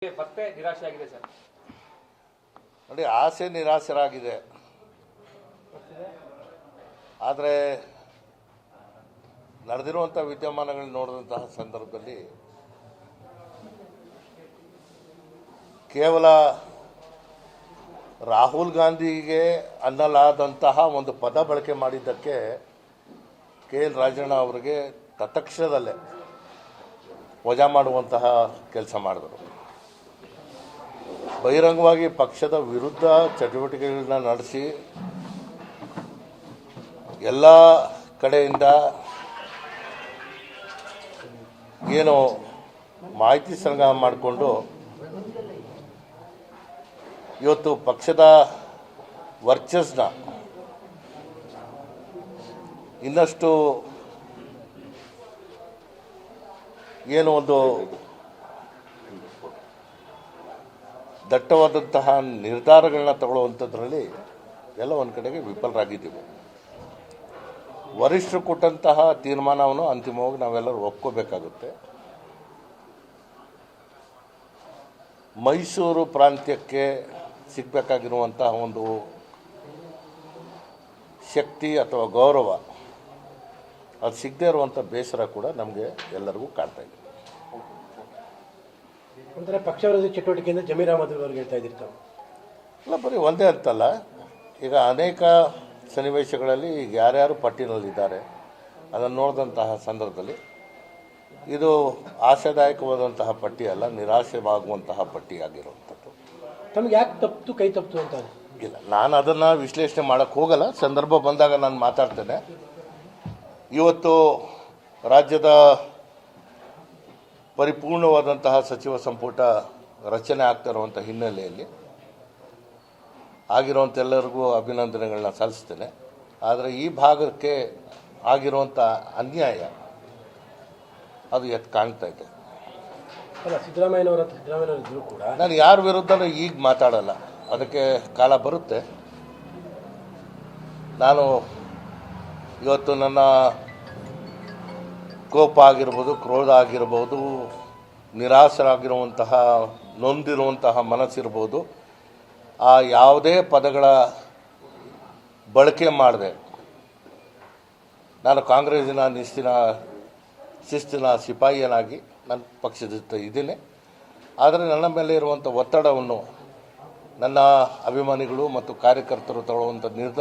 ಮತ್ತೆ ನಿರಾಶೆಯಾಗಿದೆ ಸರ್. ನೋಡಿ, ಆಸೆ ನಿರಾಶರಾಗಿದೆ. ಆದರೆ ನಡೆದಿರುವಂಥ ವಿದ್ಯಮಾನಗಳನ್ನ ನೋಡಿದಂತಹ ಸಂದರ್ಭದಲ್ಲಿ ಕೇವಲ ರಾಹುಲ್ ಗಾಂಧಿಗೆ ಅನ್ನಲಾದಂತಹ ಒಂದು ಪದ ಬಳಕೆ ಮಾಡಿದ್ದಕ್ಕೆ KL ರಾಜಣ್ಣ ಅವರಿಗೆ ತತ್ಕ್ಷಣದಲ್ಲೇ ವಜಾ ಮಾಡುವಂತಹ ಕೆಲಸ ಮಾಡಿದರು. ಬಹಿರಂಗವಾಗಿ ಪಕ್ಷದ ವಿರುದ್ಧ ಚಟುವಟಿಕೆಗಳನ್ನ ನಡೆಸಿ ಎಲ್ಲ ಕಡೆಯಿಂದ ಏನು ಮಾಹಿತಿ ಸಂಗ್ರಹ ಮಾಡಿಕೊಂಡು ಇವತ್ತು ಪಕ್ಷದ ವರ್ಚಸ್ನ ಇನ್ನಷ್ಟು ಏನು ಒಂದು ದಟ್ಟವಾದಂತಹ ನಿರ್ಧಾರಗಳನ್ನ ತಗೊಳ್ಳುವಂಥದ್ರಲ್ಲಿ ಎಲ್ಲ ಒಂದು ಕಡೆಗೆ ವಿಫಲರಾಗಿದ್ದೀವಿ. ವರಿಷ್ಠರು ಕೊಟ್ಟಂತಹ ತೀರ್ಮಾನವನ್ನು ಅಂತಿಮವಾಗಿ ನಾವೆಲ್ಲರೂ ಒಪ್ಕೋಬೇಕಾಗುತ್ತೆ. ಮೈಸೂರು ಪ್ರಾಂತ್ಯಕ್ಕೆ ಸಿಗಬೇಕಾಗಿರುವಂತಹ ಒಂದು ಶಕ್ತಿ ಅಥವಾ ಗೌರವ ಅದು ಸಿಗದೇ ಇರುವಂಥ ಬೇಸರ ಕೂಡ ನಮಗೆ ಎಲ್ಲರಿಗೂ ಕಾಡ್ತಾ ಇದೆ. ಅಂದರೆ ಪಕ್ಷ ವಿರೋಧಿ ಚಟುವಟಿಕೆಯಿಂದ ಜಮೀರ್ ಅಹಮದ್ ಅವರಿಗೆ ಹೇಳ್ತಾ ಇದ್ದಿರ್ತಾವೆ ಅಲ್ಲ, ಬರೀ ಒಂದೇ ಅಂತಲ್ಲ. ಈಗ ಅನೇಕ ಸನ್ನಿವೇಶಗಳಲ್ಲಿ ಈಗ ಯಾರ್ಯಾರು ಪಟ್ಟಿನಲ್ಲಿದ್ದಾರೆ ಅದನ್ನು ನೋಡಿದಂತಹ ಸಂದರ್ಭದಲ್ಲಿ ಇದು ಆಶಾದಾಯಕವಾದಂತಹ ಪಟ್ಟಿ ಅಲ್ಲ, ನಿರಾಶೆವಾಗುವಂತಹ ಪಟ್ಟಿ ಆಗಿರುವಂಥದ್ದು. ತಮಗೆ ಯಾಕೆ ತಪ್ಪು ಕೈ ತಪ್ಪು ಅಂತ ಇಲ್ಲ, ನಾನು ಅದನ್ನು ವಿಶ್ಲೇಷಣೆ ಮಾಡೋಕ್ಕೆ ಹೋಗಲ್ಲ. ಸಂದರ್ಭ ಬಂದಾಗ ನಾನು ಮಾತಾಡ್ತೇನೆ. ಇವತ್ತು ರಾಜ್ಯದ ಪರಿಪೂರ್ಣವಾದಂತಹ ಸಚಿವ ಸಂಪುಟ ರಚನೆ ಆಗ್ತಾ ಇರುವಂಥ ಹಿನ್ನೆಲೆಯಲ್ಲಿ ಆಗಿರುವಂಥ ಎಲ್ಲರಿಗೂ ಅಭಿನಂದನೆಗಳನ್ನ ಸಲ್ಲಿಸ್ತೇನೆ. ಆದರೆ ಈ ಭಾಗಕ್ಕೆ ಆಗಿರುವಂಥ ಅನ್ಯಾಯ ಅದು ಎತ್ತು ಕಾಣ್ತಾ ಇದೆ. ಅಲ್ಲ, ಸಿದ್ದರಾಮಯ್ಯನವರಿದ್ದರೂ ಕೂಡ ನಾನು ಯಾರ ವಿರುದ್ಧನೂ ಈಗ ಮಾತಾಡಲ್ಲ. ಅದಕ್ಕೆ ಕಾಲ ಬರುತ್ತೆ. ನಾನು ಇವತ್ತು ನನ್ನ ಕೋಪ ಆಗಿರ್ಬೋದು, ಕ್ರೋಧ ಆಗಿರ್ಬೋದು, ನಿರಾಶರಾಗಿರುವಂತಹ ನೊಂದಿರುವಂತಹ ಮನಸ್ಸಿರ್ಬೋದು, ಆ ಯಾವುದೇ ಪದಗಳ ಬಳಕೆ ಮಾಡದೆ ನಾನು ಕಾಂಗ್ರೆಸ್ಸಿನ ಶಿಸ್ತಿನ ಸಿಪಾಯಿಯನಾಗಿ ನನ್ನ ಪಕ್ಷದ ಜೊತೆ ಇದ್ದೀನಿ. ಆದರೆ ನನ್ನ ಮೇಲೆ ಇರುವಂಥ ಒತ್ತಡವನ್ನು ನನ್ನ ಅಭಿಮಾನಿಗಳು ಮತ್ತು ಕಾರ್ಯಕರ್ತರು ತಗೊಳ್ಳುವಂಥ ನಿರ್ಧಾರ